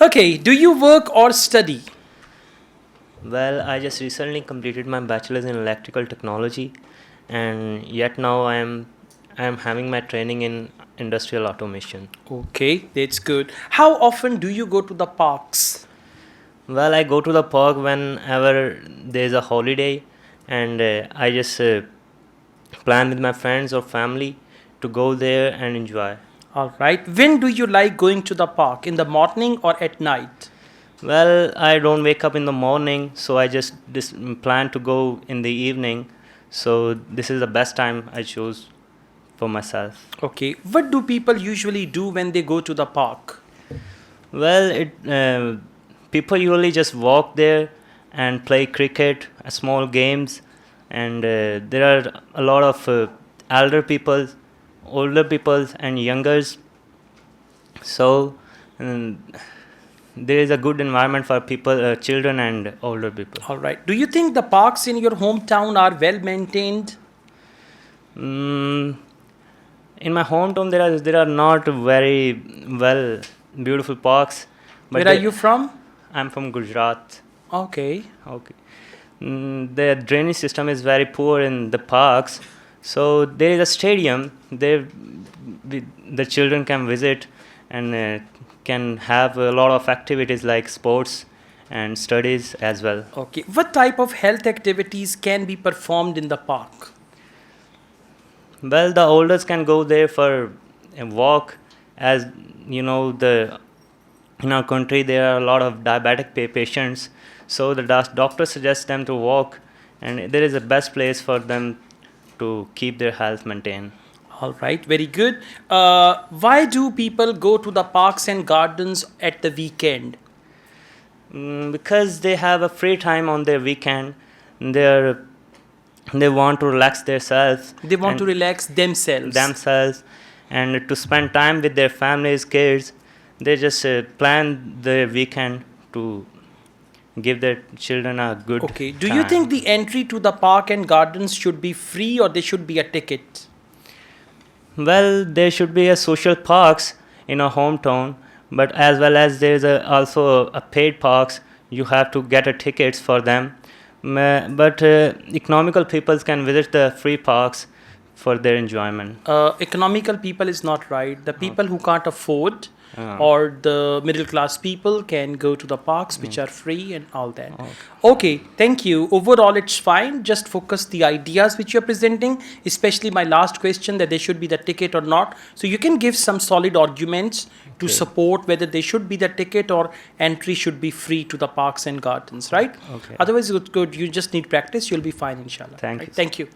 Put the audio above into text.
Okay, do you work or study? Well, I just recently completed my bachelor's in electrical technology, and yet now I am having my training in industrial automation. Okay, that's good. How often do you go to the parks? Well, I go to the park whenever there's a holiday, and I just plan with my friends or family to go there and enjoy. All right. When do you like going to the park? In the morning or at night? Well, I don't wake up in the morning, so I just plan to go in the evening. So this is the best time I chose for myself. Okay. What do people usually do when they go to the park? Well, people usually just walk there and play cricket, small games, and there are a lot of elder people, older people, and youngers. So um, there is a good environment for people, children, and older people. All right. Do you think the parks in your hometown are well maintained? Mm, in my hometown, there are not very well beautiful parks, but Where are you from? I'm from Gujarat. Okay. Okay. The drainage system is very poor in the parks, so there is a stadium there. The children can visit and can have a lot of activities like sports and studies as well. Okay. What type of health activities can be performed in the park? Well, the elders can go there for a walk, as you know, in our country there are a lot of diabetic patients, so the doctor suggests them to walk, and there is a best place for them to keep their health maintained. All right, very good. Why do people go to the parks and gardens at the weekend? Because they have a free time on their weekend, they're they want to relax themselves. They want to relax themselves and to spend time with their families, kids. They just plan the weekend to give their children a good Okay. Do time. you think the entry to the park and gardens should be free or there should be a ticket? Well, there should be a social parks in a hometown, but as well as there is also a paid parks. You have to get a tickets for them. But economical peoples can visit the free parks for their enjoyment. Economical people is not right. The people who can't afford Uh, or the middle class people can go to the parks which are free and all that. Okay. Okay, thank you. Overall, it's fine. Just focus the ideas which you're presenting, especially my last question that there should be the ticket or not. So you can give some solid arguments to support whether there should be the ticket or entry should be free to the parks and gardens, right? Okay. Otherwise, it's good. You just need practice. You'll be fine, inshallah. Thank right? you. Thank you.